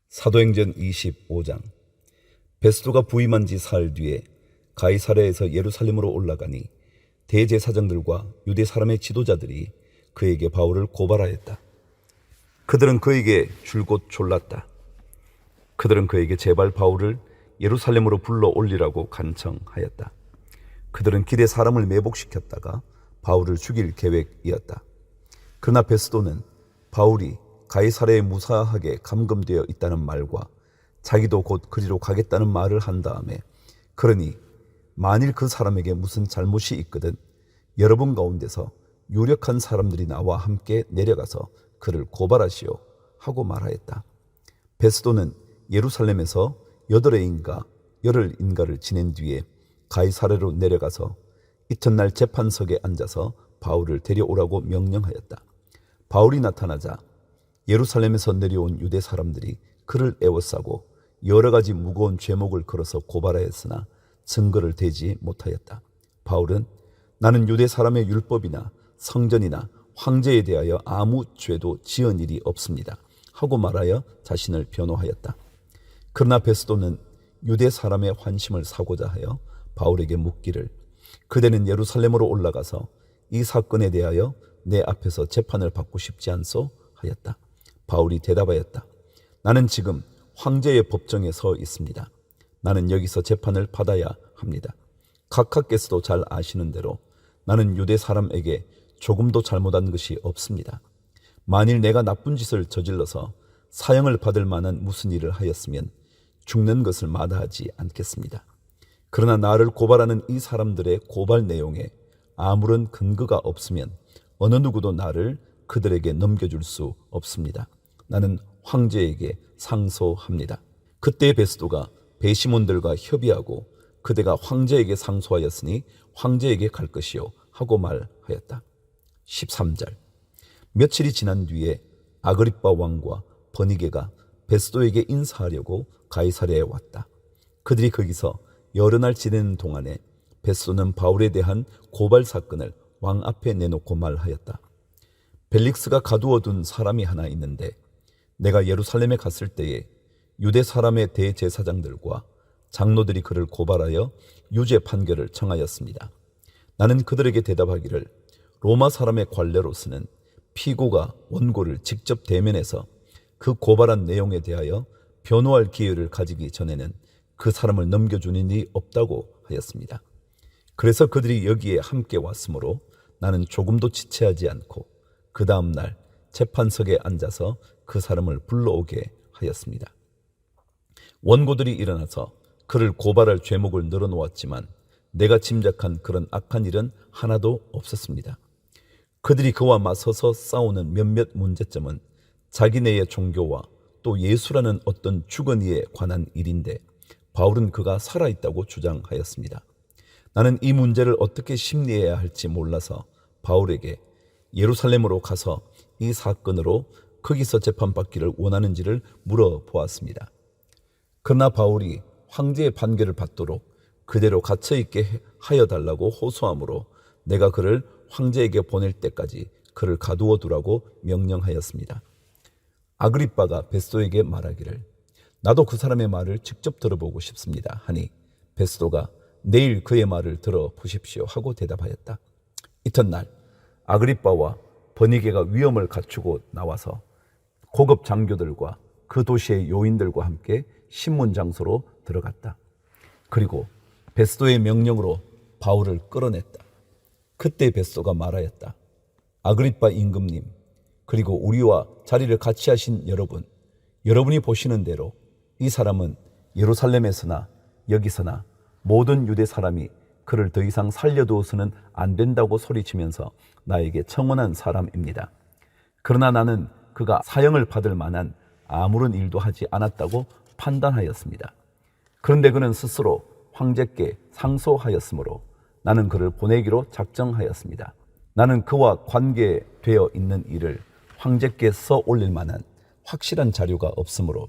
사도행전 25장. 베스도가 부임한 지 사흘 뒤에 가이사랴에서 예루살렘으로 올라가니 대제사장들과 유대 사람의 지도자들이 그에게 바울을 고발하였다. 그들은 그에게 줄곧 졸랐다. 그들은 그에게 제발 바울을 예루살렘으로 불러 올리라고 간청하였다. 그들은 기대 사람을 매복시켰다가 바울을 죽일 계획이었다. 그러나 베스도는 바울이 가이사랴에 무사하게 감금되어 있다는 말과 자기도 곧 그리로 가겠다는 말을 한 다음에, 그러니 만일 그 사람에게 무슨 잘못이 있거든 여러분 가운데서 유력한 사람들이 나와 함께 내려가서 그를 고발하시오 하고 말하였다. 베스도는 예루살렘에서 8일인가를 지낸 뒤에 가이사랴로 내려가서 이튿날 재판석에 앉아서 바울을 데려오라고 명령하였다. 바울이 나타나자 예루살렘에서 내려온 유대 사람들이 그를 애워싸고 여러 가지 무거운 죄목을 걸어서 고발하였으나 증거를 대지 못하였다. 바울은 나는 유대 사람의 율법이나 성전이나 황제에 대하여 아무 죄도 지은 일이 없습니다 하고 말하여 자신을 변호하였다. 그러나 베스도는 유대 사람의 환심을 사고자 하여 바울에게 묻기를, 그대는 예루살렘으로 올라가서 이 사건에 대하여 내 앞에서 재판을 받고 싶지 않소? 하였다. 바울이 대답하였다. 나는 지금 황제의 법정에 서 있습니다. 나는 여기서 재판을 받아야 합니다. 각하께서도 잘 아시는 대로 나는 유대 사람에게 조금도 잘못한 것이 없습니다. 만일 내가 나쁜 짓을 저질러서 사형을 받을 만한 무슨 일을 하였으면 죽는 것을 마다하지 않겠습니다. 그러나 나를 고발하는 이 사람들의 고발 내용에 아무런 근거가 없으면 어느 누구도 나를 그들에게 넘겨줄 수 없습니다. 나는 황제에게 상소합니다. 그때 베스도가 배심원들과 협의하고 그대가 황제에게 상소하였으니 황제에게 갈 것이요 하고 말하였다. 13절. 며칠이 지난 뒤에 아그리빠 왕과 버니게가 베스도에게 인사하려고 가이사랴에 왔다. 그들이 거기서 여러 날 지내는 동안에 베스도는 바울에 대한 고발 사건을 왕 앞에 내놓고 말하였다. 벨릭스가 가두어둔 사람이 하나 있는데 내가 예루살렘에 갔을 때에 유대 사람의 대제사장들과 장로들이 그를 고발하여 유죄 판결을 청하였습니다. 나는 그들에게 대답하기를, 로마 사람의 관례로서는 피고가 원고를 직접 대면해서 그 고발한 내용에 대하여 변호할 기회를 가지기 전에는 그 사람을 넘겨주는 일이 없다고 하였습니다. 그래서 그들이 여기에 함께 왔으므로 나는 조금도 지체하지 않고 그 다음 날 재판석에 앉아서 그 사람을 불러오게 하였습니다. 원고들이 일어나서 그를 고발할 죄목을 늘어놓았지만 내가 짐작한 그런 악한 일은 하나도 없었습니다. 그들이 그와 맞서서 싸우는 몇몇 문제점은 자기네의 종교와 또 예수라는 어떤 죽은 이에 관한 일인데 바울은 그가 살아있다고 주장하였습니다. 나는 이 문제를 어떻게 심리해야 할지 몰라서 바울에게 예루살렘으로 가서 이 사건으로 거기서 재판받기를 원하는지를 물어보았습니다. 그러나 바울이 황제의 판결을 받도록 그대로 갇혀있게 하여 달라고 호소하므로 내가 그를 황제에게 보낼 때까지 그를 가두어 두라고 명령하였습니다. 아그리빠가 베스도에게 말하기를, 나도 그 사람의 말을 직접 들어보고 싶습니다 하니 베스도가 내일 그의 말을 들어보십시오 하고 대답하였다. 이튿날 아그리빠와 버니게가 위엄을 갖추고 나와서 고급 장교들과 그 도시의 요인들과 함께 신문 장소로 들어갔다. 그리고 베스도의 명령으로 바울을 끌어냈다. 그때 베스도가 말하였다. 아그리빠 임금님, 그리고 우리와 자리를 같이 하신 여러분, 여러분이 보시는 대로 이 사람은 예루살렘에서나 여기서나 모든 유대 사람이 그를 더 이상 살려두어서는 안 된다고 소리치면서 나에게 청원한 사람입니다. 그러나 나는 그가 사형을 받을 만한 아무런 일도 하지 않았다고 판단하였습니다. 그런데 그는 스스로 황제께 상소하였으므로 나는 그를 보내기로 작정하였습니다. 나는 그와 관계되어 있는 일을 황제께 써 올릴 만한 확실한 자료가 없으므로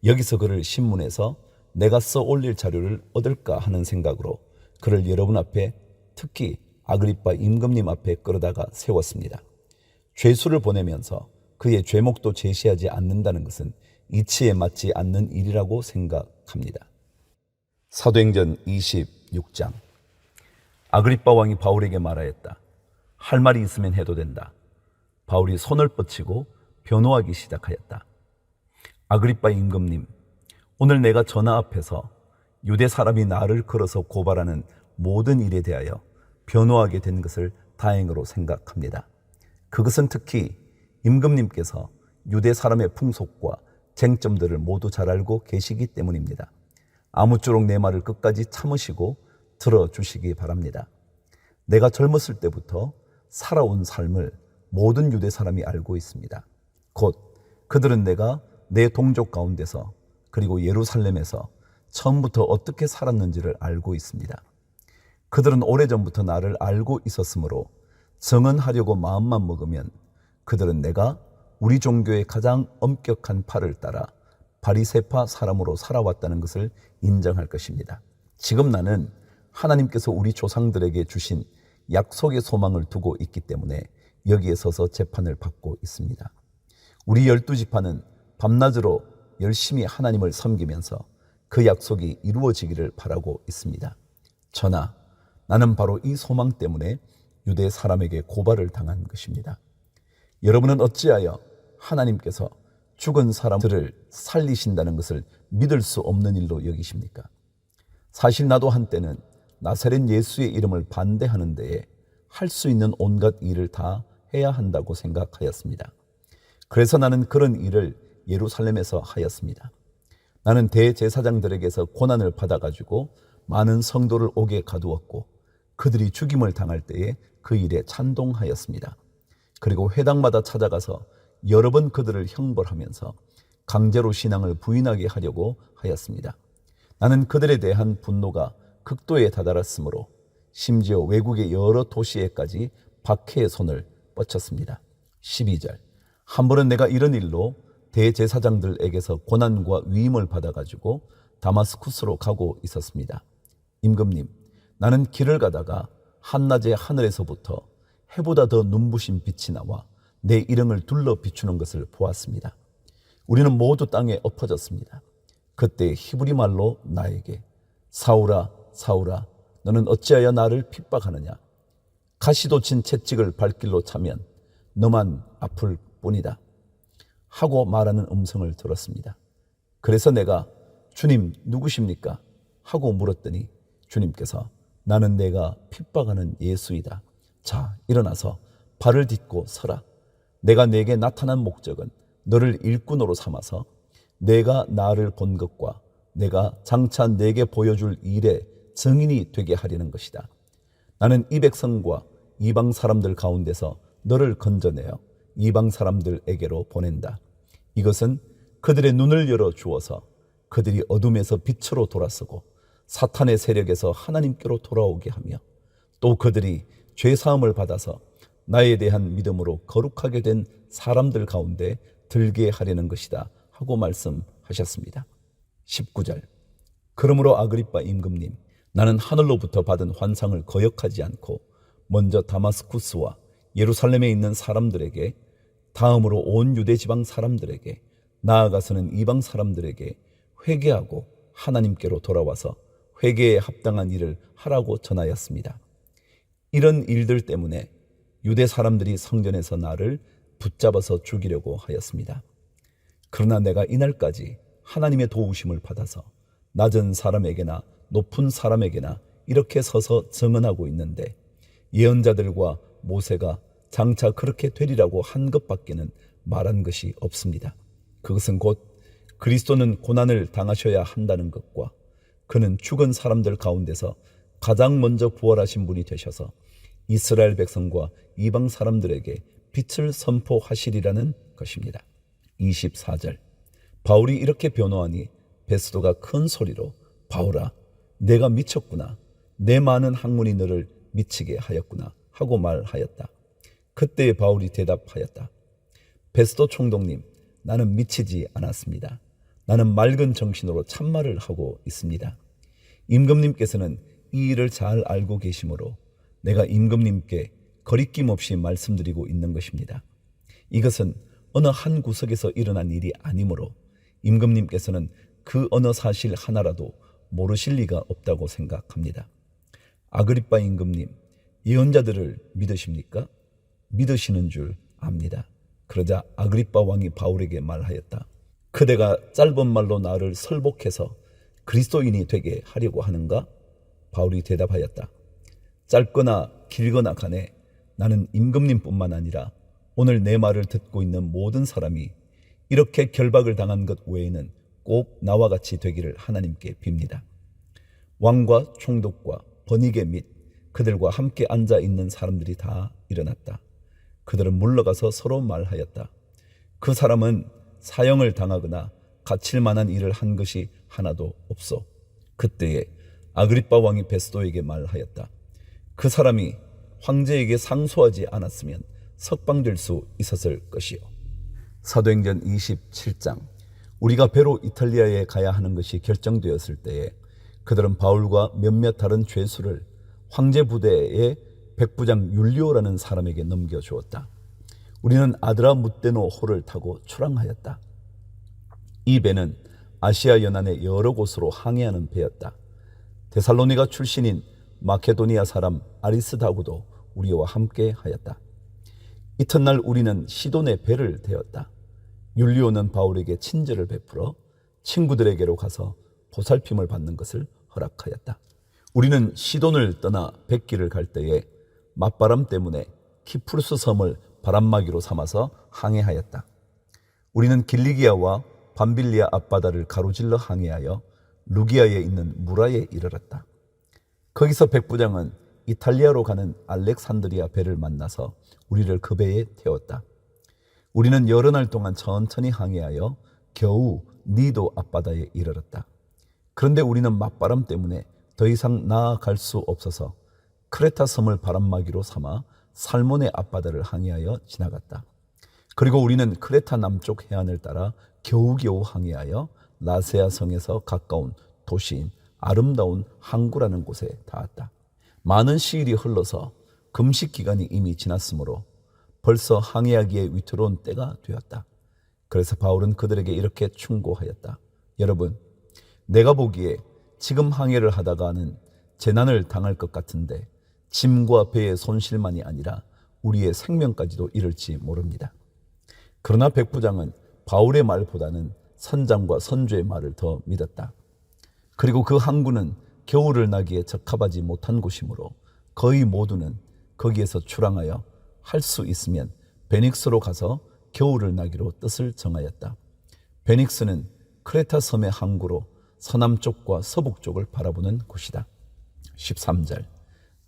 여기서 그를 신문에서 내가 써 올릴 자료를 얻을까 하는 생각으로 그를 여러분 앞에, 특히 아그리빠 임금님 앞에 끌어다가 세웠습니다. 죄수를 보내면서 그의 죄목도 제시하지 않는다는 것은 이치에 맞지 않는 일이라고 생각합니다. 사도행전 26장. 아그리빠 왕이 바울에게 말하였다. 할 말이 있으면 해도 된다. 바울이 손을 뻗치고 변호하기 시작하였다. 아그리빠 임금님, 오늘 내가 전하 앞에서 유대 사람이 나를 걸어서 고발하는 모든 일에 대하여 변호하게 된 것을 다행으로 생각합니다. 그것은 특히 임금님께서 유대 사람의 풍속과 쟁점들을 모두 잘 알고 계시기 때문입니다. 아무쪼록 내 말을 끝까지 참으시고 들어주시기 바랍니다. 내가 젊었을 때부터 살아온 삶을 모든 유대 사람이 알고 있습니다. 곧 그들은 내가 내 동족 가운데서 그리고 예루살렘에서 처음부터 어떻게 살았는지를 알고 있습니다. 그들은 오래전부터 나를 알고 있었으므로 정언하려고 마음만 먹으면 그들은 내가 우리 종교의 가장 엄격한 팔을 따라 바리새파 사람으로 살아왔다는 것을 인정할 것입니다. 지금 나는 하나님께서 우리 조상들에게 주신 약속의 소망을 두고 있기 때문에 여기에 서서 재판을 받고 있습니다. 우리 12지파는 밤낮으로 열심히 하나님을 섬기면서 그 약속이 이루어지기를 바라고 있습니다. 전하, 나는 바로 이 소망 때문에 유대 사람에게 고발을 당한 것입니다. 여러분은 어찌하여 하나님께서 죽은 사람들을 살리신다는 것을 믿을 수 없는 일로 여기십니까? 사실 나도 한때는 나사렛 예수의 이름을 반대하는 데에 할 수 있는 온갖 일을 다 해야 한다고 생각하였습니다. 그래서 나는 그런 일을 예루살렘에서 하였습니다. 나는 대제사장들에게서 고난을 받아가지고 많은 성도를 옥에 가두었고 그들이 죽임을 당할 때에 그 일에 찬동하였습니다. 그리고 회당마다 찾아가서 여러 번 그들을 형벌하면서 강제로 신앙을 부인하게 하려고 하였습니다. 나는 그들에 대한 분노가 극도에 다다랐으므로 심지어 외국의 여러 도시에까지 박해의 손을 뻗쳤습니다. 12절. 한 번은 내가 이런 일로 대제사장들에게서 고난과 위임을 받아가지고 다마스쿠스로 가고 있었습니다. 임금님, 나는 길을 가다가 한낮에 하늘에서부터 해보다 더 눈부신 빛이 나와 내 일행을 둘러 비추는 것을 보았습니다. 우리는 모두 땅에 엎어졌습니다. 그때 히브리 말로 나에게 사울아, 사울아, 너는 어찌하여 나를 핍박하느냐? 가시도 친 채찍을 발길로 차면 너만 아플 뿐이다 하고 말하는 음성을 들었습니다. 그래서 내가 주님 누구십니까? 하고 물었더니 주님께서 나는 내가 핍박하는 예수이다. 자, 일어나서 발을 딛고 서라. 내가 내게 나타난 목적은 너를 일꾼으로 삼아서 내가 나를 본 것과 내가 장차 내게 보여줄 일의 증인이 되게 하려는 것이다. 나는 이 백성과 이방 사람들 가운데서 너를 건져내어 이방 사람들에게로 보낸다. 이것은 그들의 눈을 열어 주어서 그들이 어둠에서 빛으로 돌아서고 사탄의 세력에서 하나님께로 돌아오게 하며 또 그들이 죄사함을 받아서 나에 대한 믿음으로 거룩하게 된 사람들 가운데 들게 하려는 것이다 하고 말씀하셨습니다. 19절. 그러므로 아그리빠 임금님, 나는 하늘로부터 받은 환상을 거역하지 않고 먼저 다마스쿠스와 예루살렘에 있는 사람들에게, 다음으로 온 유대 지방 사람들에게, 나아가서는 이방 사람들에게 회개하고 하나님께로 돌아와서 회개에 합당한 일을 하라고 전하였습니다. 이런 일들 때문에 유대 사람들이 성전에서 나를 붙잡아서 죽이려고 하였습니다. 그러나 내가 이날까지 하나님의 도우심을 받아서 낮은 사람에게나 높은 사람에게나 이렇게 서서 증언하고 있는데 예언자들과 모세가 장차 그렇게 되리라고 한 것밖에는 말한 것이 없습니다. 그것은 곧 그리스도는 고난을 당하셔야 한다는 것과 그는 죽은 사람들 가운데서 가장 먼저 부활하신 분이 되셔서 이스라엘 백성과 이방 사람들에게 빛을 선포하시리라는 것입니다. 24절. 바울이 이렇게 변호하니 베스도가 큰 소리로 바울아, 내가 미쳤구나. 내 많은 학문이 너를 미치게 하였구나 하고 말하였다. 그때 바울이 대답하였다. 베스도 총독님, 나는 미치지 않았습니다. 나는 맑은 정신으로 참말을 하고 있습니다. 임금님께서는 이 일을 잘 알고 계시므로 내가 임금님께 거리낌 없이 말씀드리고 있는 것입니다. 이것은 어느 한 구석에서 일어난 일이 아니므로 임금님께서는 그 어느 사실 하나라도 모르실 리가 없다고 생각합니다. 아그리빠 임금님, 예언자들을 믿으십니까? 믿으시는 줄 압니다. 그러자 아그리빠 왕이 바울에게 말하였다. 그대가 짧은 말로 나를 설복해서 그리스도인이 되게 하려고 하는가? 바울이 대답하였다. 짧거나 길거나 간에 나는 임금님뿐만 아니라 오늘 내 말을 듣고 있는 모든 사람이 이렇게 결박을 당한 것 외에는 꼭 나와 같이 되기를 하나님께 빕니다. 왕과 총독과 번이게 및 그들과 함께 앉아 있는 사람들이 다 일어났다. 그들은 물러가서 서로 말하였다. 그 사람은 사형을 당하거나 갇힐 만한 일을 한 것이 하나도 없어. 그때에 아그리빠 왕이 베스도에게 말하였다. 그 사람이 황제에게 상소하지 않았으면 석방될 수 있었을 것이요. 사도행전 27장. 우리가 배로 이탈리아에 가야 하는 것이 결정되었을 때에 그들은 바울과 몇몇 다른 죄수를 황제 부대의 백부장 율리오라는 사람에게 넘겨주었다. 우리는 아드라무테노 호를 타고 출항하였다. 이 배는 아시아 연안의 여러 곳으로 항해하는 배였다. 데살로니가 출신인 마케도니아 사람 아리스다고도 우리와 함께 하였다. 이튿날 우리는 시돈의 배를 태웠다. 율리오는 바울에게 친절을 베풀어 친구들에게로 가서 보살핌을 받는 것을 허락하였다. 우리는 시돈을 떠나 백기를 갈 때에 맞바람 때문에 키프루스 섬을 바람막이로 삼아서 항해하였다. 우리는 길리기아와 밤빌리아 앞바다를 가로질러 항해하여 루기아에 있는 무라에 이르렀다. 거기서 백부장은 이탈리아로 가는 알렉산드리아 배를 만나서 우리를 그 배에 태웠다. 우리는 여러 날 동안 천천히 항해하여 겨우 니도 앞바다에 이르렀다. 그런데 우리는 맞바람 때문에 더 이상 나아갈 수 없어서 크레타 섬을 바람막이로 삼아 살몬의 앞바다를 항해하여 지나갔다. 그리고 우리는 크레타 남쪽 해안을 따라 겨우겨우 항해하여 라세아 성에서 가까운 도시인 아름다운 항구라는 곳에 닿았다. 많은 시일이 흘러서 금식 기간이 이미 지났으므로 벌써 항해하기에 위태로운 때가 되었다. 그래서 바울은 그들에게 이렇게 충고하였다. 여러분, 내가 보기에 지금 항해를 하다가는 재난을 당할 것 같은데 짐과 배의 손실만이 아니라 우리의 생명까지도 이를지 모릅니다. 그러나 백부장은 바울의 말보다는 선장과 선주의 말을 더 믿었다. 그리고 그 항구는 겨울을 나기에 적합하지 못한 곳이므로 거의 모두는 거기에서 출항하여 할 수 있으면 베닉스로 가서 겨울을 나기로 뜻을 정하였다. 베닉스는 크레타 섬의 항구로 서남쪽과 서북쪽을 바라보는 곳이다. 13절.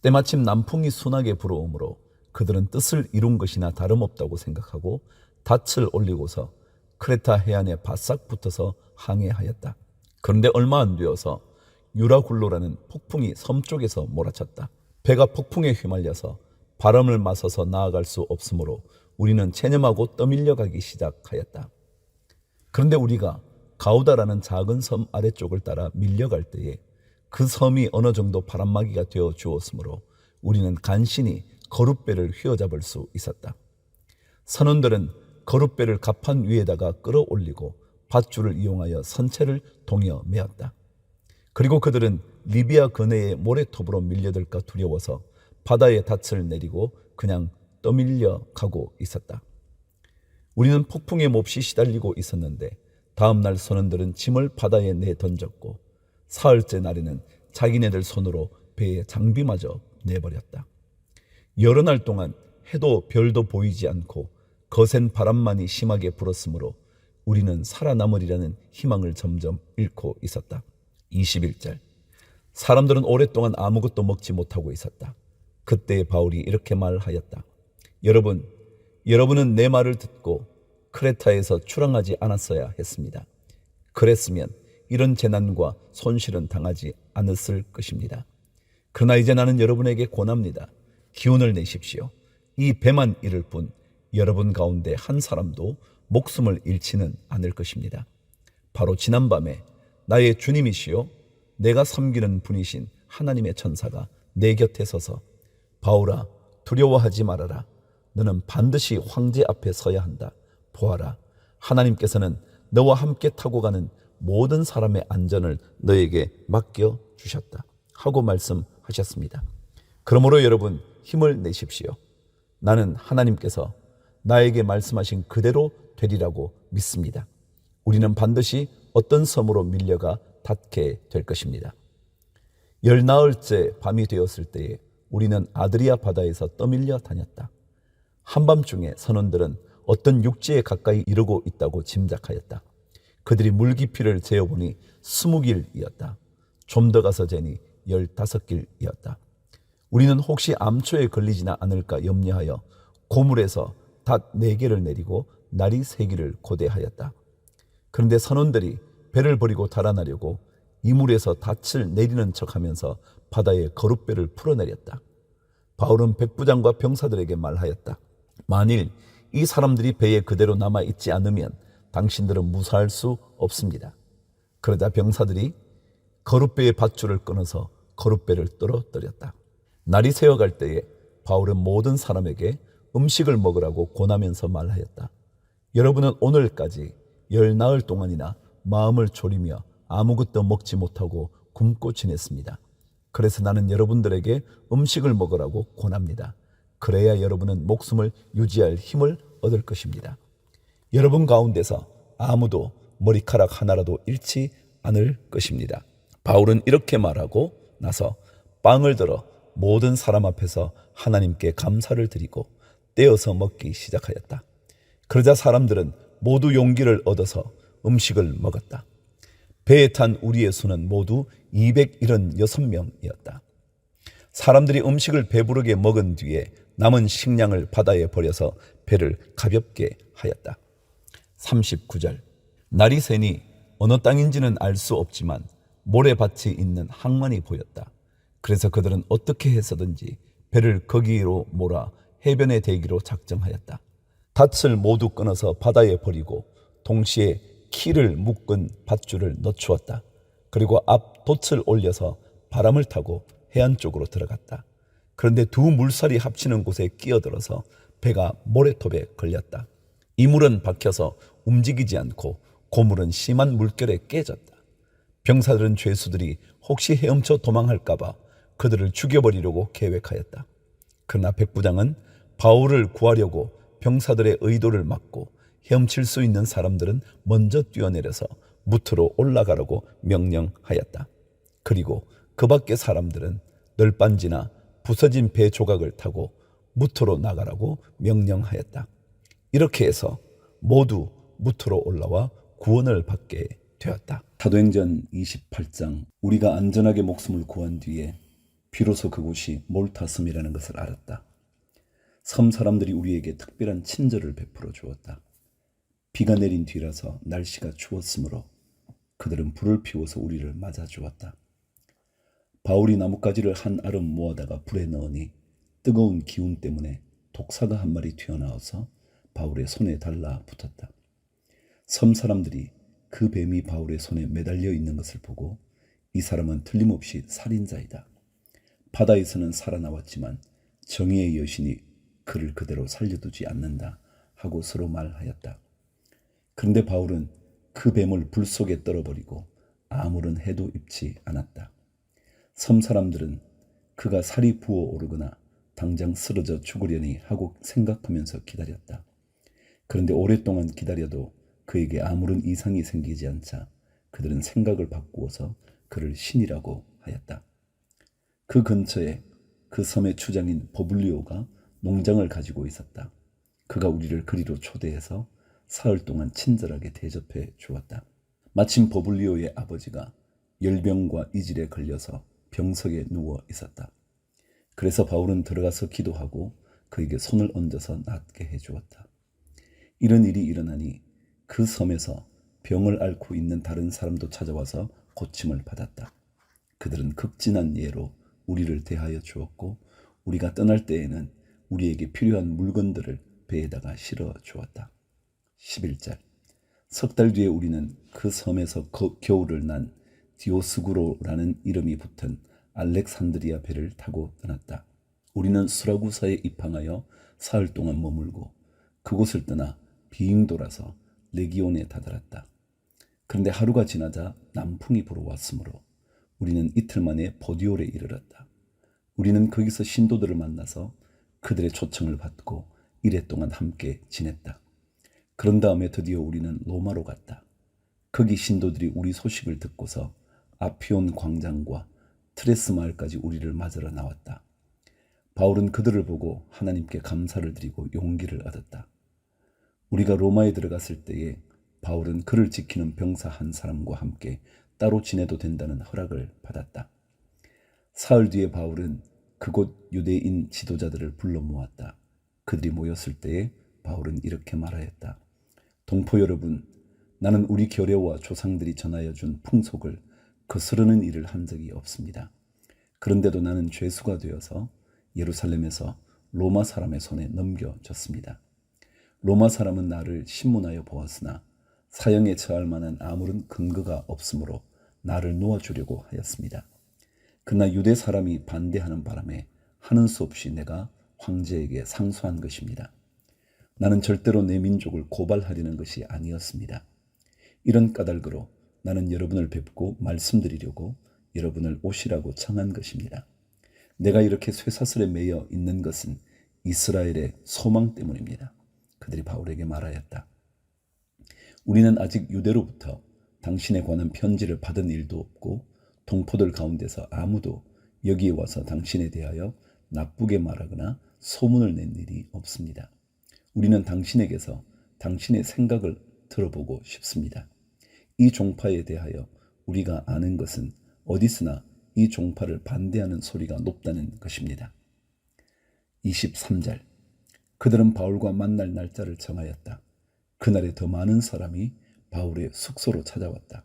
때마침 남풍이 순하게 불어오므로 그들은 뜻을 이룬 것이나 다름없다고 생각하고 닻을 올리고서 크레타 해안에 바싹 붙어서 항해하였다. 그런데 얼마 안 되어서 유라굴로라는 폭풍이 섬 쪽에서 몰아쳤다. 배가 폭풍에 휘말려서 바람을 맞서서 나아갈 수 없으므로 우리는 체념하고 떠밀려가기 시작하였다. 그런데 우리가 가우다라는 작은 섬 아래쪽을 따라 밀려갈 때에 그 섬이 어느 정도 바람막이가 되어 주었으므로 우리는 간신히 거룻배를 휘어잡을 수 있었다. 선원들은 거룻배를 갑판 위에다가 끌어올리고 밧줄을 이용하여 선체를 동여 메었다. 그리고 그들은 리비아 근해의 모래톱으로 밀려들까 두려워서 바다에 닻을 내리고 그냥 떠밀려 가고 있었다. 우리는 폭풍에 몹시 시달리고 있었는데 다음 날 선원들은 짐을 바다에 내던졌고 사흘째 날에는 자기네들 손으로 배에 장비마저 내버렸다. 여러 날 동안 해도 별도 보이지 않고 거센 바람만이 심하게 불었으므로 우리는 살아남으리라는 희망을 점점 잃고 있었다. 21절. 사람들은 오랫동안 아무것도 먹지 못하고 있었다. 그때 바울이 이렇게 말하였다. 여러분은 내 말을 듣고 크레타에서 출항하지 않았어야 했습니다. 그랬으면 이런 재난과 손실은 당하지 않았을 것입니다. 그러나 이제 나는 여러분에게 권합니다. 기운을 내십시오. 이 배만 잃을 뿐 여러분 가운데 한 사람도 목숨을 잃지는 않을 것입니다. 바로 지난밤에 나의 주님이시요 내가 섬기는 분이신 하나님의 천사가 내 곁에 서서 바울아 두려워하지 말아라. 너는 반드시 황제 앞에 서야 한다. 보아라, 하나님께서는 너와 함께 타고 가는 모든 사람의 안전을 너에게 맡겨 주셨다 하고 말씀하셨습니다. 그러므로 여러분 힘을 내십시오. 나는 하나님께서 나에게 말씀하신 그대로 되리라고 믿습니다. 우리는 반드시 어떤 섬으로 밀려가 닿게 될 것입니다. 10나흘째 밤이 되었을 때에 우리는 아드리아 바다에서 떠밀려 다녔다. 한밤중에 선원들은 어떤 육지에 가까이 이르고 있다고 짐작하였다. 그들이 물깊이를 재어보니 20길이었다. 좀 더 가서 재니 15길이었다. 우리는 혹시 암초에 걸리지나 않을까 염려하여 고물에서 닷 4개를 내리고 나리 3기를 고대하였다. 그런데 선원들이 배를 버리고 달아나려고 이물에서 닻을 내리는 척하면서 바다에 거룻배를 풀어내렸다. 바울은 백부장과 병사들에게 말하였다. 만일 이 사람들이 배에 그대로 남아있지 않으면 당신들은 무사할 수 없습니다. 그러자 병사들이 거룻배의 밧줄을 끊어서 거룻배를 떨어뜨렸다. 날이 새어갈 때에 바울은 모든 사람에게 음식을 먹으라고 권하면서 말하였다. 여러분은 오늘까지 10나흘 동안이나 마음을 졸이며 아무것도 먹지 못하고 굶고 지냈습니다. 그래서 나는 여러분들에게 음식을 먹으라고 권합니다. 그래야 여러분은 목숨을 유지할 힘을 얻을 것입니다. 여러분 가운데서 아무도 머리카락 하나라도 잃지 않을 것입니다. 바울은 이렇게 말하고 나서 빵을 들어 모든 사람 앞에서 하나님께 감사를 드리고 떼어서 먹기 시작하였다. 그러자 사람들은 모두 용기를 얻어서 음식을 먹었다. 배에 탄 우리의 수는 모두 276명이었다. 사람들이 음식을 배부르게 먹은 뒤에 남은 식량을 바다에 버려서 배를 가볍게 하였다. 39절. 날이 새니 어느 땅인지는 알 수 없지만 모래밭이 있는 항만이 보였다. 그래서 그들은 어떻게 해서든지 배를 거기로 몰아 해변에 대기로 작정하였다. 닻을 모두 끊어서 바다에 버리고 동시에 키를 묶은 밧줄을 넣주었다. 그리고 앞 돛을 올려서 바람을 타고 해안 쪽으로 들어갔다. 그런데 두 물살이 합치는 곳에 끼어들어서 배가 모래톱에 걸렸다. 이 물은 박혀서 움직이지 않고 고물은 심한 물결에 깨졌다. 병사들은 죄수들이 혹시 헤엄쳐 도망할까봐 그들을 죽여버리려고 계획하였다. 그러나 백부장은 바울을 구하려고 병사들의 의도를 막고 헤엄칠 수 있는 사람들은 먼저 뛰어내려서 무트로 올라가라고 명령하였다. 그리고 그 밖의 사람들은 널빤지나 부서진 배 조각을 타고 무트로 나가라고 명령하였다. 이렇게 해서 모두 무트로 올라와 구원을 받게 되었다. 사도행전 28장. 우리가 안전하게 목숨을 구한 뒤에 비로소 그곳이 몰타 섬이라는 것을 알았다. 섬 사람들이 우리에게 특별한 친절을 베풀어 주었다. 비가 내린 뒤라서 날씨가 추웠으므로 그들은 불을 피워서 우리를 맞아 주었다. 바울이 나뭇가지를 한 알음 모아다가 불에 넣으니 뜨거운 기운 때문에 독사가 한 마리 튀어나와서 바울의 손에 달라붙었다. 섬 사람들이 그 뱀이 바울의 손에 매달려 있는 것을 보고 이 사람은 틀림없이 살인자이다. 바다에서는 살아나왔지만 정의의 여신이 그를 그대로 살려두지 않는다 하고 서로 말하였다. 그런데 바울은 그 뱀을 불 속에 떨어버리고 아무런 해도 입지 않았다. 섬 사람들은 그가 살이 부어오르거나 당장 쓰러져 죽으려니 하고 생각하면서 기다렸다. 그런데 오랫동안 기다려도 그에게 아무런 이상이 생기지 않자 그들은 생각을 바꾸어서 그를 신이라고 하였다. 그 근처에 그 섬의 주장인 버블리오가 농장을 가지고 있었다. 그가 우리를 그리로 초대해서 사흘 동안 친절하게 대접해 주었다. 마침 버블리오의 아버지가 열병과 이질에 걸려서 병석에 누워 있었다. 그래서 바울은 들어가서 기도하고 그에게 손을 얹어서 낫게 해 주었다. 이런 일이 일어나니 그 섬에서 병을 앓고 있는 다른 사람도 찾아와서 고침을 받았다. 그들은 극진한 예로 우리를 대하여 주었고 우리가 떠날 때에는 우리에게 필요한 물건들을 배에다가 실어 주었다. 11절. 석 달 뒤에 우리는 그 섬에서 겨울을 난 디오스구로라는 이름이 붙은 알렉산드리아 배를 타고 떠났다. 우리는 수라구사에 입항하여 사흘 동안 머물고 그곳을 떠나 비잉 돌아서 레기온에 다다랐다. 그런데 하루가 지나자 남풍이 불어왔으므로 우리는 이틀 만에 보디올에 이르렀다. 우리는 거기서 신도들을 만나서 그들의 초청을 받고 이래 동안 함께 지냈다. 그런 다음에 드디어 우리는 로마로 갔다. 거기 신도들이 우리 소식을 듣고서 아피온 광장과 트레스 마을까지 우리를 맞으러 나왔다. 바울은 그들을 보고 하나님께 감사를 드리고 용기를 얻었다. 우리가 로마에 들어갔을 때에 바울은 그를 지키는 병사 한 사람과 함께 따로 지내도 된다는 허락을 받았다. 사흘 뒤에 바울은 그곳 유대인 지도자들을 불러 모았다. 그들이 모였을 때에 바울은 이렇게 말하였다. 동포 여러분, 나는 우리 결례와 조상들이 전하여 준 풍속을 거스르는 일을 한 적이 없습니다. 그런데도 나는 죄수가 되어서 예루살렘에서 로마 사람의 손에 넘겨졌습니다. 로마 사람은 나를 신문하여 보았으나 사형에 처할 만한 아무런 근거가 없으므로 나를 놓아주려고 하였습니다. 그러나 유대 사람이 반대하는 바람에 하는 수 없이 내가 황제에게 상소한 것입니다. 나는 절대로 내 민족을 고발하려는 것이 아니었습니다. 이런 까닭으로 나는 여러분을 뵙고 말씀드리려고 여러분을 오시라고 청한 것입니다. 내가 이렇게 쇠사슬에 매여 있는 것은 이스라엘의 소망 때문입니다. 그들이 바울에게 말하였다. 우리는 아직 유대로부터 당신에 관한 편지를 받은 일도 없고 동포들 가운데서 아무도 여기에 와서 당신에 대하여 나쁘게 말하거나 소문을 낸 일이 없습니다. 우리는 당신에게서 당신의 생각을 들어보고 싶습니다. 이 종파에 대하여 우리가 아는 것은 어디서나 이 종파를 반대하는 소리가 높다는 것입니다. 23절. 그들은 바울과 만날 날짜를 정하였다. 그날에 더 많은 사람이 바울의 숙소로 찾아왔다.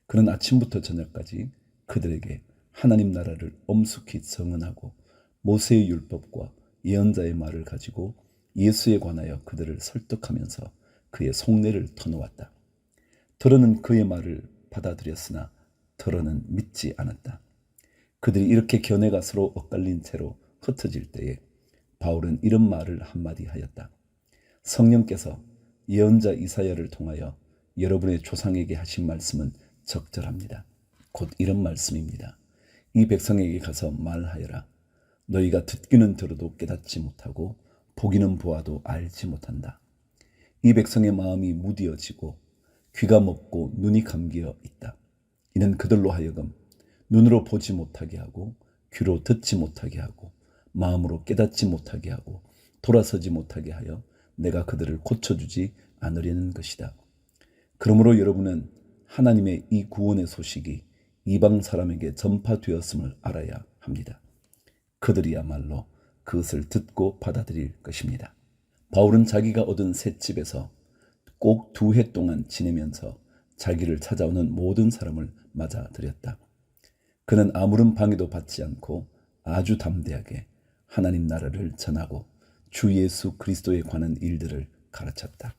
그는 아침부터 저녁까지 그들에게 하나님 나라를 엄숙히 증언하고 모세의 율법과 예언자의 말을 가지고 예수에 관하여 그들을 설득하면서 그의 속내를 터놓았다. 더러는 그의 말을 받아들였으나 더러는 믿지 않았다. 그들이 이렇게 견해가 서로 엇갈린 채로 흩어질 때에 바울은 이런 말을 한마디 하였다. 성령께서 예언자 이사야를 통하여 여러분의 조상에게 하신 말씀은 적절합니다. 곧 이런 말씀입니다. 이 백성에게 가서 말하여라. 너희가 듣기는 들어도 깨닫지 못하고 보기는 보아도 알지 못한다. 이 백성의 마음이 무디어지고 귀가 먹고 눈이 감겨 있다. 이는 그들로 하여금 눈으로 보지 못하게 하고 귀로 듣지 못하게 하고 마음으로 깨닫지 못하게 하고 돌아서지 못하게 하여 내가 그들을 고쳐주지 않으려는 것이다. 그러므로 여러분은 하나님의 이 구원의 소식이 이방 사람에게 전파되었음을 알아야 합니다. 그들이야말로 그것을 듣고 받아들일 것입니다. 바울은 자기가 얻은 새 집에서 꼭 2해 동안 지내면서 자기를 찾아오는 모든 사람을 맞아들였다. 그는 아무런 방해도 받지 않고 아주 담대하게 하나님 나라를 전하고 주 예수 그리스도에 관한 일들을 가르쳤다.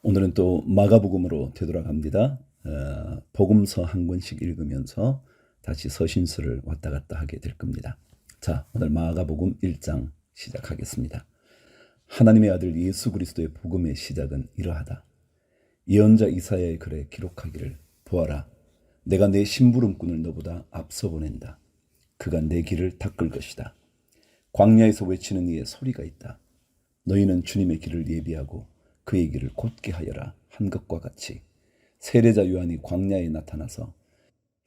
오늘은 또 마가복음으로 되돌아갑니다. 복음서 한 권씩 읽으면서 다시 서신서를 왔다 갔다 하게 될 겁니다. 자, 오늘 마가복음 1장 시작하겠습니다. 하나님의 아들 예수 그리스도의 복음의 시작은 이러하다. 예언자 이사야의 글에 기록하기를 보아라. 내가 내 심부름꾼을 너보다 앞서 보낸다. 그가 내 길을 닦을 것이다. 광야에서 외치는 이의 소리가 있다. 너희는 주님의 길을 예비하고 그의 길을 곧게 하여라 한 것과 같이 세례자 요한이 광야에 나타나서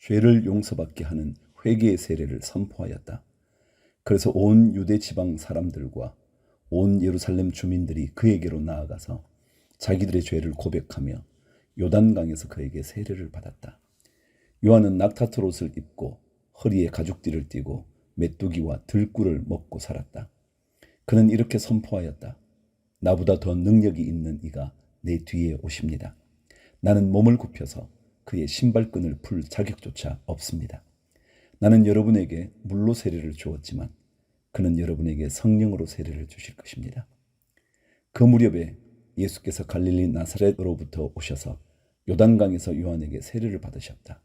죄를 용서받게 하는 회개의 세례를 선포하였다. 그래서 온 유대 지방 사람들과 온 예루살렘 주민들이 그에게로 나아가서 자기들의 죄를 고백하며 요단강에서 그에게 세례를 받았다. 요한은 낙타털 옷을 입고 허리에 가죽띠를 띠고 메뚜기와 들꿀을 먹고 살았다. 그는 이렇게 선포하였다. 나보다 더 능력이 있는 이가 내 뒤에 오십니다. 나는 몸을 굽혀서 그의 신발끈을 풀 자격조차 없습니다. 나는 여러분에게 물로 세례를 주었지만 그는 여러분에게 성령으로 세례를 주실 것입니다. 그 무렵에 예수께서 갈릴리 나사렛으로부터 오셔서 요단강에서 요한에게 세례를 받으셨다.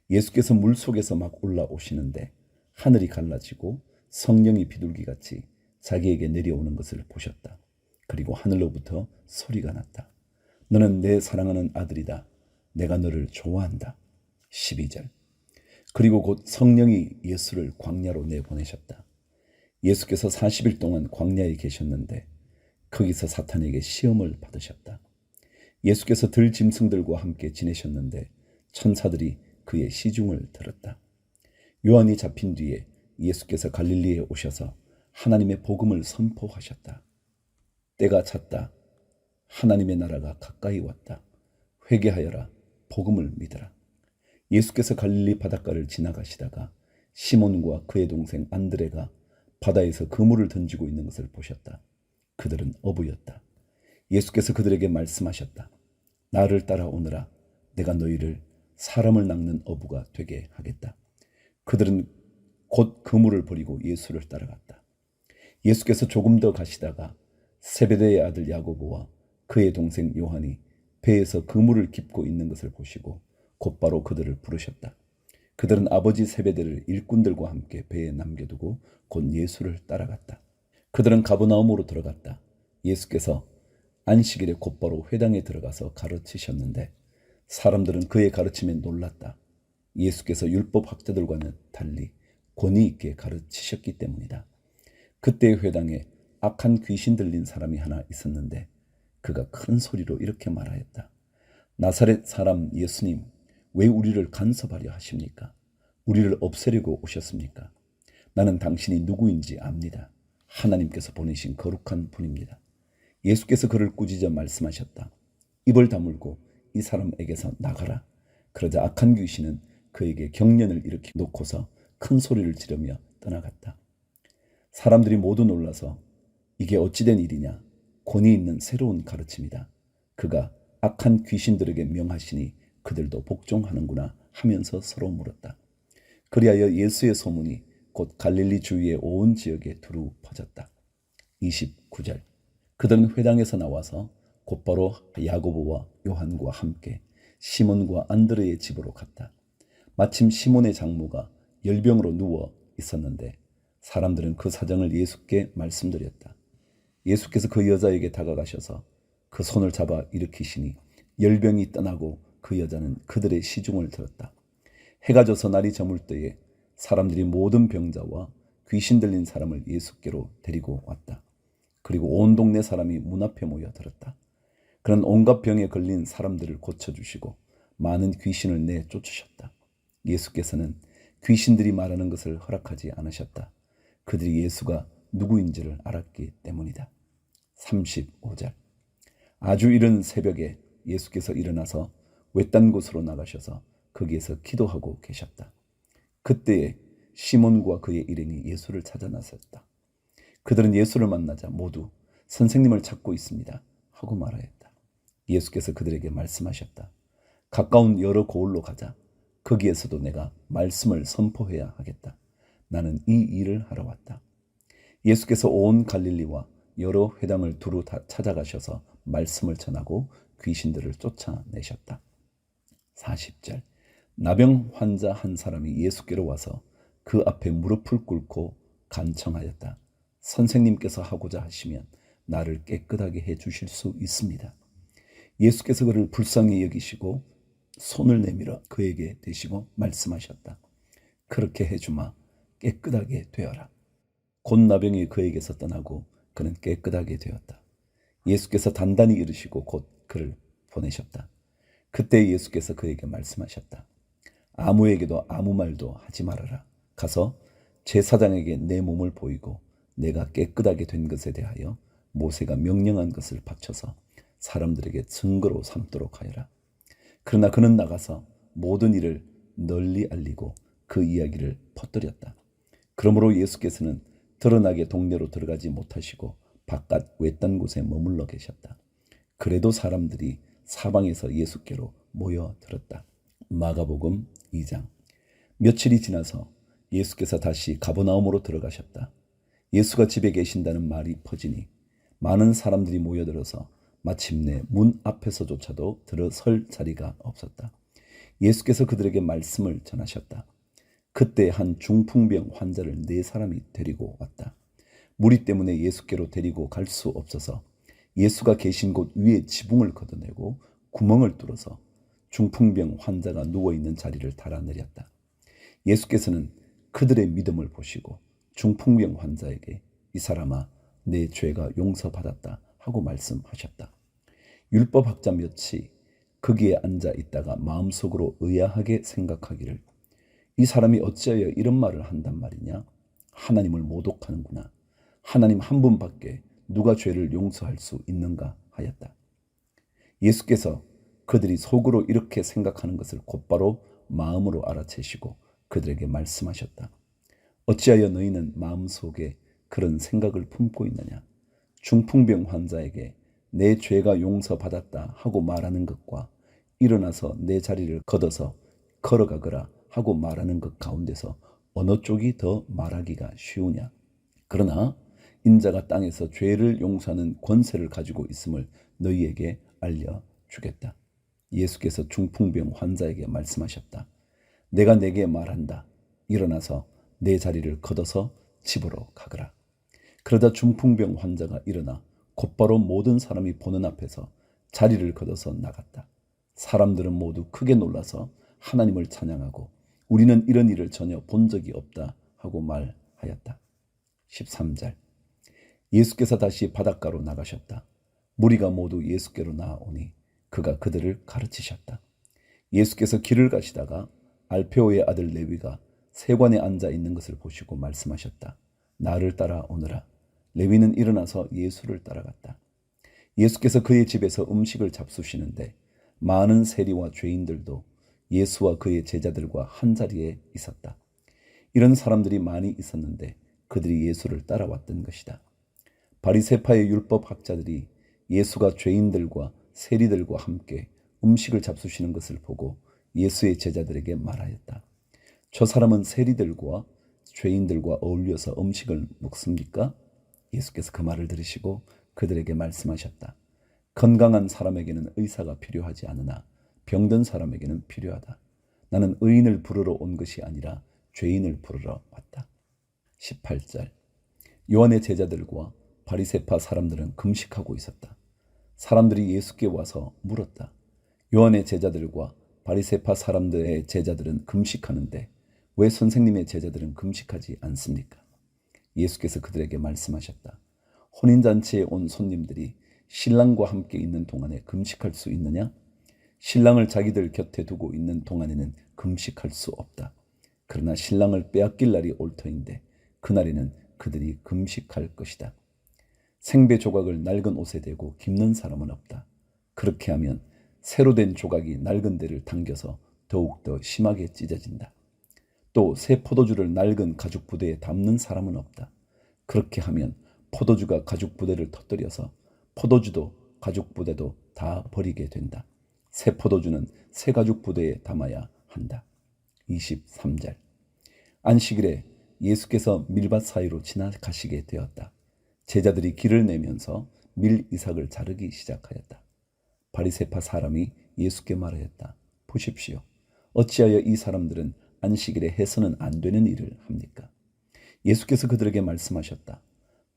예수께서 물속에서 막 올라오시는데 하늘이 갈라지고 성령이 비둘기같이 자기에게 내려오는 것을 보셨다. 그리고 하늘로부터 소리가 났다. 너는 내 사랑하는 아들이다. 내가 너를 좋아한다. 12절. 그리고 곧 성령이 예수를 광야로 내보내셨다. 예수께서 40일 동안 광야에 계셨는데 거기서 사탄에게 시험을 받으셨다. 예수께서 들짐승들과 함께 지내셨는데 천사들이 그의 시중을 들었다. 요한이 잡힌 뒤에 예수께서 갈릴리에 오셔서 하나님의 복음을 선포하셨다. 때가 찼다. 하나님의 나라가 가까이 왔다. 회개하여라. 복음을 믿어라. 예수께서 갈릴리 바닷가를 지나가시다가 시몬과 그의 동생 안드레가 바다에서 그물을 던지고 있는 것을 보셨다. 그들은 어부였다. 예수께서 그들에게 말씀하셨다. 나를 따라오너라. 내가 너희를 사람을 낚는 어부가 되게 하겠다. 그들은 곧 그물을 버리고 예수를 따라갔다. 예수께서 조금 더 가시다가 세베대의 아들 야고보와 그의 동생 요한이 배에서 그물을 깁고 있는 것을 보시고 곧바로 그들을 부르셨다. 그들은 아버지 세베대를 일꾼들과 함께 배에 남겨두고 곧 예수를 따라갔다. 그들은 가버나움으로 들어갔다. 예수께서 안식일에 곧바로 회당에 들어가서 가르치셨는데 사람들은 그의 가르침에 놀랐다. 예수께서 율법 학자들과는 달리 권위 있게 가르치셨기 때문이다. 그때 회당에 악한 귀신 들린 사람이 하나 있었는데 그가 큰 소리로 이렇게 말하였다. 나사렛 사람 예수님, 왜 우리를 간섭하려 하십니까? 우리를 없애려고 오셨습니까? 나는 당신이 누구인지 압니다. 하나님께서 보내신 거룩한 분입니다. 예수께서 그를 꾸짖어 말씀하셨다. 입을 다물고 이 사람에게서 나가라. 그러자 악한 귀신은 그에게 경련을 일으켜 놓고서 큰 소리를 지르며 떠나갔다. 사람들이 모두 놀라서 이게 어찌된 일이냐? 권위 있는 새로운 가르침이다. 그가 악한 귀신들에게 명하시니 그들도 복종하는구나 하면서 서로 물었다. 그리하여 예수의 소문이 곧 갈릴리 주위의 온 지역에 두루 퍼졌다. 29절. 그들은 회당에서 나와서 곧바로 야고보와 요한과 함께 시몬과 안드레의 집으로 갔다. 마침 시몬의 장모가 열병으로 누워 있었는데 사람들은 그 사정을 예수께 말씀드렸다. 예수께서 그 여자에게 다가가셔서 그 손을 잡아 일으키시니 열병이 떠나고 그 여자는 그들의 시중을 들었다. 해가 져서 날이 저물 때에 사람들이 모든 병자와 귀신 들린 사람을 예수께로 데리고 왔다. 그리고 온 동네 사람이 문 앞에 모여 들었다. 그는 온갖 병에 걸린 사람들을 고쳐주시고 많은 귀신을 내쫓으셨다. 예수께서는 귀신들이 말하는 것을 허락하지 않으셨다. 그들이 예수가 누구인지를 알았기 때문이다. 35절. 아주 이른 새벽에 예수께서 일어나서 외딴 곳으로 나가셔서 거기에서 기도하고 계셨다. 그때에 시몬과 그의 일행이 예수를 찾아 나섰다. 그들은 예수를 만나자 모두 선생님을 찾고 있습니다 하고 말하였다. 예수께서 그들에게 말씀하셨다. 가까운 여러 고을로 가자. 거기에서도 내가 말씀을 선포해야 하겠다. 나는 이 일을 하러 왔다. 예수께서 온 갈릴리와 여러 회당을 두루 다 찾아가셔서 말씀을 전하고 귀신들을 쫓아내셨다. 40절. 나병 환자 한 사람이 예수께로 와서 그 앞에 무릎을 꿇고 간청하였다. 선생님께서 하고자 하시면 나를 깨끗하게 해 주실 수 있습니다. 예수께서 그를 불쌍히 여기시고 손을 내밀어 그에게 대시고 말씀하셨다. 그렇게 해주마. 깨끗하게 되어라. 곧 나병이 그에게서 떠나고 그는 깨끗하게 되었다. 예수께서 단단히 이르시고 곧 그를 보내셨다. 그때 예수께서 그에게 말씀하셨다. 아무에게도 아무 말도 하지 말아라. 가서 제사장에게 내 몸을 보이고 내가 깨끗하게 된 것에 대하여 모세가 명령한 것을 바쳐서 사람들에게 증거로 삼도록 하여라. 그러나 그는 나가서 모든 일을 널리 알리고 그 이야기를 퍼뜨렸다. 그러므로 예수께서는 드러나게 동네로 들어가지 못하시고 바깥 외딴 곳에 머물러 계셨다. 그래도 사람들이 사방에서 예수께로 모여들었다. 마가복음 2장. 며칠이 지나서 예수께서 다시 가버나움으로 들어가셨다. 예수가 집에 계신다는 말이 퍼지니 많은 사람들이 모여들어서 마침내 문 앞에서조차도 들어설 자리가 없었다. 예수께서 그들에게 말씀을 전하셨다. 그때 한 중풍병 환자를 4사람이 데리고 왔다. 무리 때문에 예수께로 데리고 갈 수 없어서 예수가 계신 곳 위에 지붕을 걷어내고 구멍을 뚫어서 중풍병 환자가 누워있는 자리를 달아내렸다. 예수께서는 그들의 믿음을 보시고 중풍병 환자에게 이 사람아 내 죄가 용서받았다 하고 말씀하셨다. 율법학자 몇이 거기에 앉아 있다가 마음속으로 의아하게 생각하기를 이 사람이 어찌하여 이런 말을 한단 말이냐? 하나님을 모독하는구나. 하나님 한 분밖에 누가 죄를 용서할 수 있는가 하였다. 예수께서 그들이 속으로 이렇게 생각하는 것을 곧바로 마음으로 알아채시고 그들에게 말씀하셨다. 어찌하여 너희는 마음속에 그런 생각을 품고 있느냐? 중풍병 환자에게 내 죄가 용서받았다 하고 말하는 것과 일어나서 내 자리를 걷어서 걸어가거라 하고 말하는 것 가운데서 어느 쪽이 더 말하기가 쉬우냐? 그러나 인자가 땅에서 죄를 용서하는 권세를 가지고 있음을 너희에게 알려주겠다. 예수께서 중풍병 환자에게 말씀하셨다. 내가 내게 말한다. 일어나서 내 자리를 걷어서 집으로 가거라. 그러자 중풍병 환자가 일어나 곧바로 모든 사람이 보는 앞에서 자리를 걷어서 나갔다. 사람들은 모두 크게 놀라서 하나님을 찬양하고 우리는 이런 일을 전혀 본 적이 없다 하고 말하였다. 13절 예수께서 다시 바닷가로 나가셨다. 무리가 모두 예수께로 나아오니 그가 그들을 가르치셨다. 예수께서 길을 가시다가 알페오의 아들 레위가 세관에 앉아 있는 것을 보시고 말씀하셨다. 나를 따라오너라. 레위는 일어나서 예수를 따라갔다. 예수께서 그의 집에서 음식을 잡수시는데 많은 세리와 죄인들도 예수와 그의 제자들과 한자리에 있었다. 이런 사람들이 많이 있었는데 그들이 예수를 따라왔던 것이다. 바리새파의 율법학자들이 예수가 죄인들과 세리들과 함께 음식을 잡수시는 것을 보고 예수의 제자들에게 말하였다. 저 사람은 세리들과 죄인들과 어울려서 음식을 먹습니까? 예수께서 그 말을 들으시고 그들에게 말씀하셨다. 건강한 사람에게는 의사가 필요하지 않으나 병든 사람에게는 필요하다. 나는 의인을 부르러 온 것이 아니라 죄인을 부르러 왔다. 18절 요한의 제자들과 바리새파 사람들은 금식하고 있었다. 사람들이 예수께 와서 물었다. 요한의 제자들과 바리새파 사람들의 제자들은 금식하는데 왜 선생님의 제자들은 금식하지 않습니까? 예수께서 그들에게 말씀하셨다. 혼인잔치에 온 손님들이 신랑과 함께 있는 동안에 금식할 수 있느냐? 신랑을 자기들 곁에 두고 있는 동안에는 금식할 수 없다. 그러나 신랑을 빼앗길 날이 올 터인데 그날에는 그들이 금식할 것이다. 생배 조각을 낡은 옷에 대고 깁는 사람은 없다. 그렇게 하면 새로 된 조각이 낡은 데를 당겨서 더욱더 심하게 찢어진다. 또 새 포도주를 낡은 가죽 부대에 담는 사람은 없다. 그렇게 하면 포도주가 가죽 부대를 터뜨려서 포도주도 가죽 부대도 다 버리게 된다. 새 포도주는 새 가죽 부대에 담아야 한다. 23절 안식일에 예수께서 밀밭 사이로 지나가시게 되었다. 제자들이 길을 내면서 밀 이삭을 자르기 시작하였다. 바리새파 사람이 예수께 말하였다. 보십시오. 어찌하여 이 사람들은 안식일에 해서는 안 되는 일을 합니까? 예수께서 그들에게 말씀하셨다.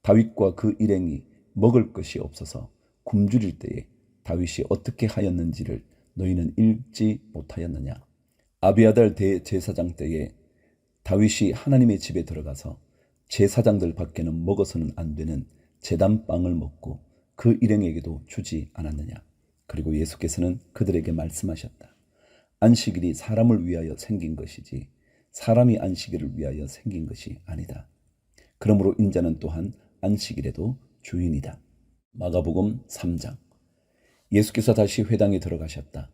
다윗과 그 일행이 먹을 것이 없어서 굶주릴 때에 다윗이 어떻게 하였는지를 너희는 읽지 못하였느냐? 아비아달 대제사장 때에 다윗이 하나님의 집에 들어가서 제사장들 밖에는 먹어서는 안 되는 제단빵을 먹고 그 일행에게도 주지 않았느냐? 그리고 예수께서는 그들에게 말씀하셨다. 안식일이 사람을 위하여 생긴 것이지 사람이 안식일을 위하여 생긴 것이 아니다. 그러므로 인자는 또한 안식일에도 주인이다. 마가복음 3장 예수께서 다시 회당에 들어가셨다.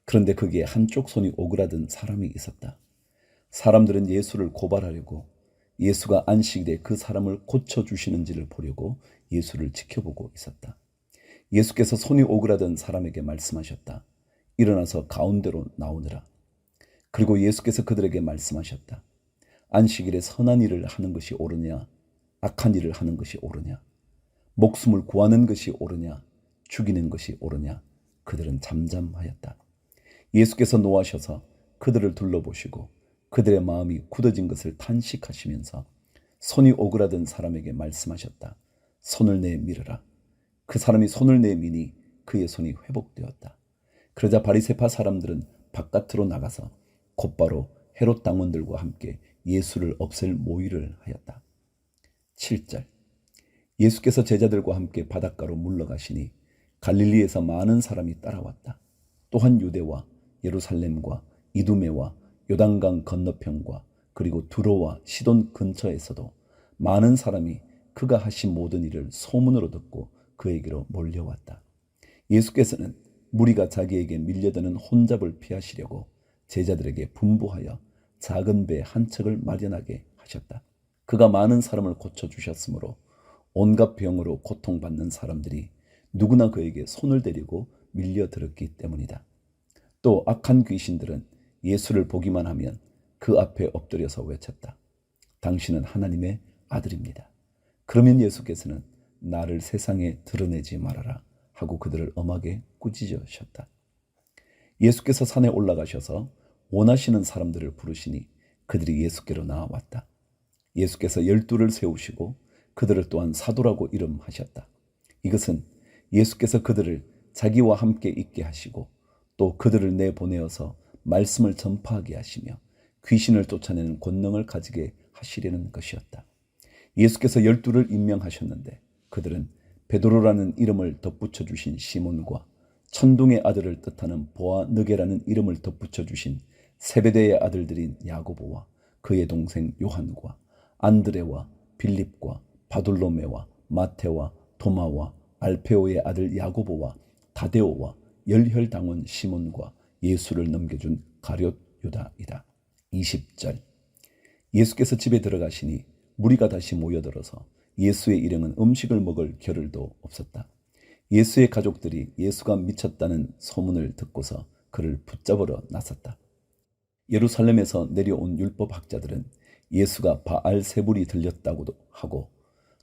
그런데 거기에 한쪽 손이 오그라든 사람이 있었다. 사람들은 예수를 고발하려고 예수가 안식일에 그 사람을 고쳐주시는지를 보려고 예수를 지켜보고 있었다. 예수께서 손이 오그라든 사람에게 말씀하셨다. 일어나서 가운데로 나오느라. 그리고 예수께서 그들에게 말씀하셨다. 안식일에 선한 일을 하는 것이 옳으냐 악한 일을 하는 것이 옳으냐 목숨을 구하는 것이 옳으냐 죽이는 것이 옳으냐. 그들은 잠잠하였다. 예수께서 노하셔서 그들을 둘러보시고 그들의 마음이 굳어진 것을 탄식하시면서 손이 오그라든 사람에게 말씀하셨다. 손을 내밀어라. 그 사람이 손을 내미니 그의 손이 회복되었다. 그러자 바리새파 사람들은 바깥으로 나가서 곧바로 헤롯 당원들과 함께 예수를 없앨 모의를 하였다. 7절. 예수께서 제자들과 함께 바닷가로 물러가시니 갈릴리에서 많은 사람이 따라왔다. 또한 유대와 예루살렘과 이두메와 요단강 건너편과 그리고 두로와 시돈 근처에서도 많은 사람이 그가 하신 모든 일을 소문으로 듣고 그에게로 몰려왔다. 예수께서는 무리가 자기에게 밀려드는 혼잡을 피하시려고 제자들에게 분부하여 작은 배 한 척을 마련하게 하셨다. 그가 많은 사람을 고쳐주셨으므로 온갖 병으로 고통받는 사람들이 누구나 그에게 손을 대리고 밀려들었기 때문이다. 또 악한 귀신들은 예수를 보기만 하면 그 앞에 엎드려서 외쳤다. 당신은 하나님의 아들입니다. 그러면 예수께서는 나를 세상에 드러내지 말아라 하고 그들을 엄하게 꾸짖으셨다. 예수께서 산에 올라가셔서 원하시는 사람들을 부르시니 그들이 예수께로 나아왔다. 예수께서 12를 세우시고 그들을 또한 사도라고 이름하셨다. 이것은 예수께서 그들을 자기와 함께 있게 하시고 또 그들을 내보내어서 말씀을 전파하게 하시며 귀신을 쫓아내는 권능을 가지게 하시려는 것이었다. 예수께서 12를 임명하셨는데 그들은 베드로라는 이름을 덧붙여 주신 시몬과 천둥의 아들을 뜻하는 보아느게라는 이름을 덧붙여 주신 세베대의 아들들인 야고보와 그의 동생 요한과 안드레와 빌립과 바돌로메와 마테와 도마와 알페오의 아들 야고보와 다데오와 열혈당원 시몬과 예수를 넘겨준 가룟 유다이다. 20절. 예수께서 집에 들어가시니 무리가 다시 모여들어서 예수의 일행은 음식을 먹을 겨를도 없었다. 예수의 가족들이 예수가 미쳤다는 소문을 듣고서 그를 붙잡으러 나섰다. 예루살렘에서 내려온 율법학자들은 예수가 바알세불이 들렸다고도 하고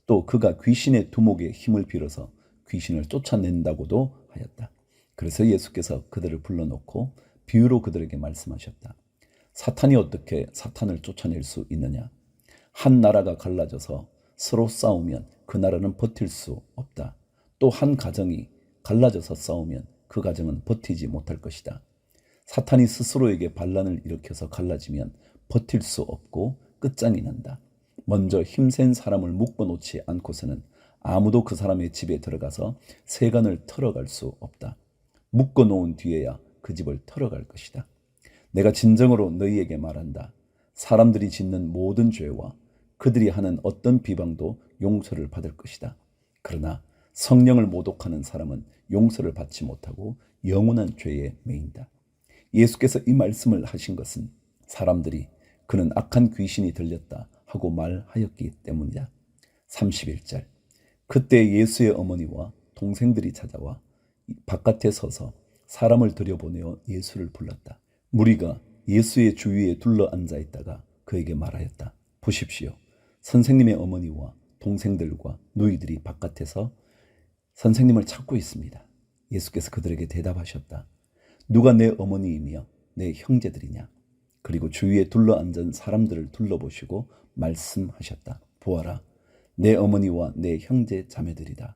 또 그가 귀신의 두목에 힘을 빌어서 귀신을 쫓아낸다고도 하였다. 그래서 예수께서 그들을 불러놓고 비유로 그들에게 말씀하셨다. 사탄이 어떻게 사탄을 쫓아낼 수 있느냐? 한 나라가 갈라져서 서로 싸우면 그 나라는 버틸 수 없다. 또 한 가정이 갈라져서 싸우면 그 가정은 버티지 못할 것이다. 사탄이 스스로에게 반란을 일으켜서 갈라지면 버틸 수 없고 끝장이 난다. 먼저 힘센 사람을 묶어놓지 않고서는 아무도 그 사람의 집에 들어가서 세간을 털어갈 수 없다. 묶어놓은 뒤에야 그 집을 털어갈 것이다. 내가 진정으로 너희에게 말한다. 사람들이 짓는 모든 죄와 그들이 하는 어떤 비방도 용서를 받을 것이다. 그러나 성령을 모독하는 사람은 용서를 받지 못하고 영원한 죄에 매인다. 예수께서 이 말씀을 하신 것은 사람들이 그는 악한 귀신이 들렸다 하고 말하였기 때문이다. 31절. 그때 예수의 어머니와 동생들이 찾아와 바깥에 서서 사람을 들여보내어 예수를 불렀다. 무리가 예수의 주위에 둘러 앉아 있다가 그에게 말하였다. 보십시오. 선생님의 어머니와 동생들과 누이들이 바깥에서 선생님을 찾고 있습니다. 예수께서 그들에게 대답하셨다. 누가 내 어머니이며 내 형제들이냐? 그리고 주위에 둘러앉은 사람들을 둘러보시고 말씀하셨다. 보아라, 내 어머니와 내 형제 자매들이다.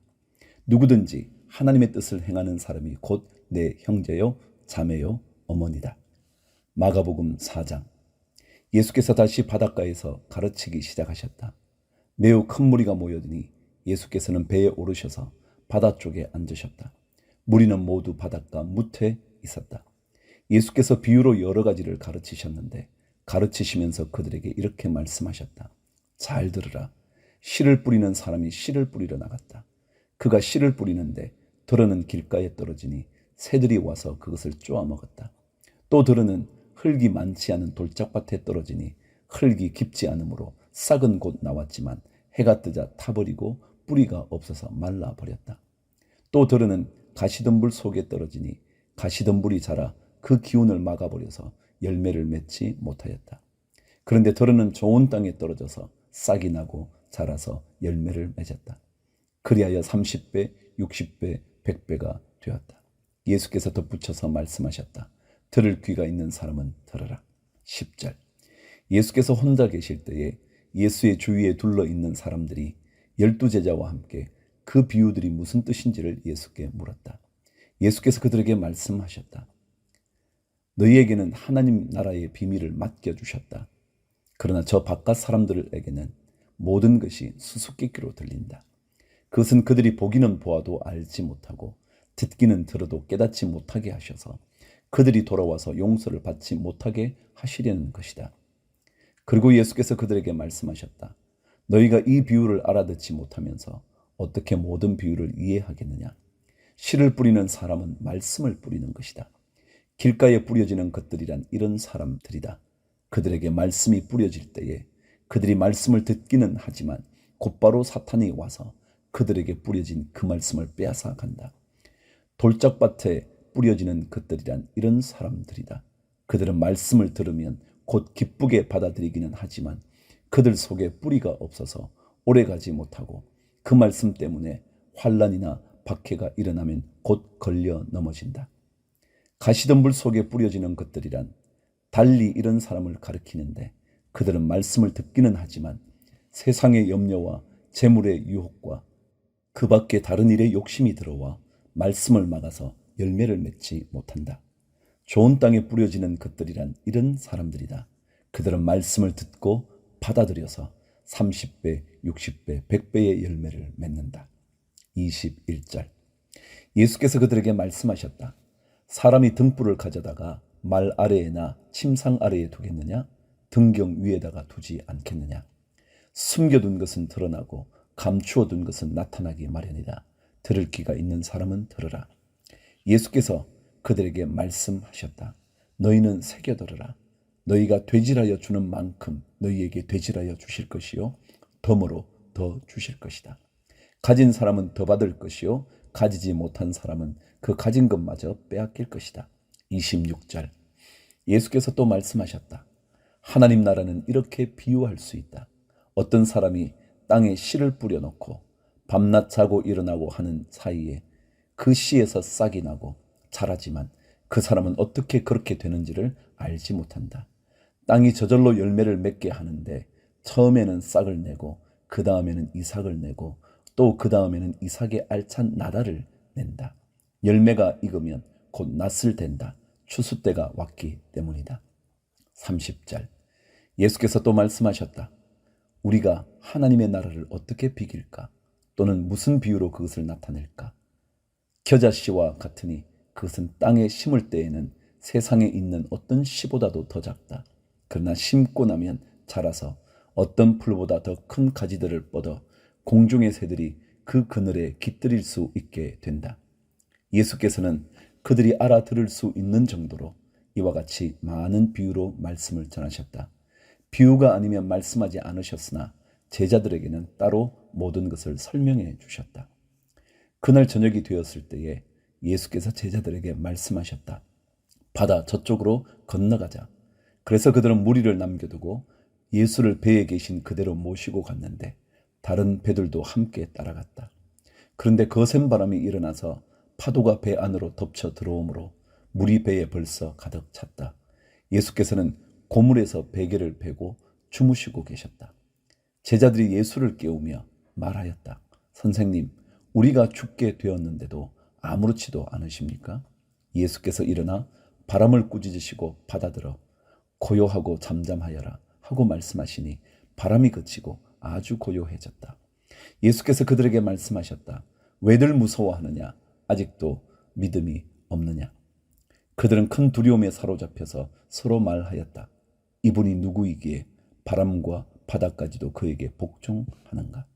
누구든지 하나님의 뜻을 행하는 사람이 곧 내 형제요, 자매요, 어머니다. 마가복음 4장. 예수께서 다시 바닷가에서 가르치기 시작하셨다. 매우 큰 무리가 모여드니 예수께서는 배에 오르셔서 바다 쪽에 앉으셨다. 무리는 모두 바닷가 무태에 있었다. 예수께서 비유로 여러 가지를 가르치셨는데 가르치시면서 그들에게 이렇게 말씀하셨다. 잘 들으라. 씨를 뿌리는 사람이 씨를 뿌리러 나갔다. 그가 씨를 뿌리는데 들어는 길가에 떨어지니 새들이 와서 그것을 쪼아 먹었다. 또 들어는 흙이 많지 않은 돌짝밭에 떨어지니 흙이 깊지 않으므로 싹은 곧 나왔지만 해가 뜨자 타버리고 뿌리가 없어서 말라버렸다. 또 들어는 가시덤불 속에 떨어지니 가시덤불이 자라 그 기운을 막아버려서 열매를 맺지 못하였다. 그런데 들어는 좋은 땅에 떨어져서 싹이 나고 자라서 열매를 맺었다. 그리하여 30배, 60배, 100배가 되었다. 예수께서 덧붙여서 말씀하셨다. 들을 귀가 있는 사람은 들으라. 10절. 예수께서 혼자 계실 때에 예수의 주위에 둘러있는 사람들이 12제자와 함께 그 비유들이 무슨 뜻인지를 예수께 물었다. 예수께서 그들에게 말씀하셨다. 너희에게는 하나님 나라의 비밀을 맡겨주셨다. 그러나 저 바깥 사람들에게는 모든 것이 수수께끼로 들린다. 그것은 그들이 보기는 보아도 알지 못하고 듣기는 들어도 깨닫지 못하게 하셔서 그들이 돌아와서 용서를 받지 못하게 하시려는 것이다. 그리고 예수께서 그들에게 말씀하셨다. 너희가 이 비유를 알아듣지 못하면서 어떻게 모든 비유를 이해하겠느냐? 씨를 뿌리는 사람은 말씀을 뿌리는 것이다. 길가에 뿌려지는 것들이란 이런 사람들이다. 그들에게 말씀이 뿌려질 때에 그들이 말씀을 듣기는 하지만 곧바로 사탄이 와서 그들에게 뿌려진 그 말씀을 빼앗아 간다. 돌짝밭에 뿌려지는 것들이란 이런 사람들이다. 그들은 말씀을 들으면 곧 기쁘게 받아들이기는 하지만 그들 속에 뿌리가 없어서 오래가지 못하고 그 말씀 때문에 환난이나 박해가 일어나면 곧 걸려 넘어진다. 가시덤불 속에 뿌려지는 것들이란 달리 이런 사람을 가리키는데 그들은 말씀을 듣기는 하지만 세상의 염려와 재물의 유혹과 그 밖에 다른 일에 욕심이 들어와 말씀을 막아서 열매를 맺지 못한다. 좋은 땅에 뿌려지는 것들이란 이런 사람들이다. 그들은 말씀을 듣고 받아들여서 30배, 60배, 100배의 열매를 맺는다. 21절. 예수께서 그들에게 말씀하셨다. 사람이 등불을 가져다가 말 아래에나 침상 아래에 두겠느냐? 등경 위에다가 두지 않겠느냐? 숨겨둔 것은 드러나고 감추어둔 것은 나타나기 마련이다. 들을 귀가 있는 사람은 들으라. 예수께서 그들에게 말씀하셨다. 너희는 새겨들으라. 너희가 되질하여 주는 만큼 너희에게 되질하여 주실 것이요 덤으로 더 주실 것이다. 가진 사람은 더 받을 것이요 가지지 못한 사람은 그 가진 것마저 빼앗길 것이다. 26절. 예수께서 또 말씀하셨다. 하나님 나라는 이렇게 비유할 수 있다. 어떤 사람이 땅에 씨를 뿌려놓고 밤낮 자고 일어나고 하는 사이에 그 씨에서 싹이 나고 자라지만 그 사람은 어떻게 그렇게 되는지를 알지 못한다. 땅이 저절로 열매를 맺게 하는데 처음에는 싹을 내고 그 다음에는 이삭을 내고 또 그 다음에는 이삭의 알찬 나달을 낸다. 열매가 익으면 곧 낫을 댄다. 추수 때가 왔기 때문이다. 30절. 예수께서 또 말씀하셨다. 우리가 하나님의 나라를 어떻게 비길까? 또는 무슨 비유로 그것을 나타낼까? 겨자씨와 같으니 그것은 땅에 심을 때에는 세상에 있는 어떤 씨보다도 더 작다. 그러나 심고 나면 자라서 어떤 풀보다 더 큰 가지들을 뻗어 공중의 새들이 그 그늘에 깃들일 수 있게 된다. 예수께서는 그들이 알아들을 수 있는 정도로 이와 같이 많은 비유로 말씀을 전하셨다. 비유가 아니면 말씀하지 않으셨으나 제자들에게는 따로 모든 것을 설명해 주셨다. 그날 저녁이 되었을 때에 예수께서 제자들에게 말씀하셨다. 바다 저쪽으로 건너가자. 그래서 그들은 무리를 남겨두고 예수를 배에 계신 그대로 모시고 갔는데 다른 배들도 함께 따라갔다. 그런데 거센 바람이 일어나서 파도가 배 안으로 덮쳐 들어오므로 물이 배에 벌써 가득 찼다. 예수께서는 고물에서 베개를 베고 주무시고 계셨다. 제자들이 예수를 깨우며 말하였다. 선생님, 우리가 죽게 되었는데도 아무렇지도 않으십니까? 예수께서 일어나 바람을 꾸짖으시고 받아들어 고요하고 잠잠하여라 하고 말씀하시니 바람이 그치고 아주 고요해졌다. 예수께서 그들에게 말씀하셨다. 왜들 무서워하느냐? 아직도 믿음이 없느냐? 그들은 큰 두려움에 사로잡혀서 서로 말하였다. 이분이 누구이기에 바람과 바다까지도 그에게 복종하는가?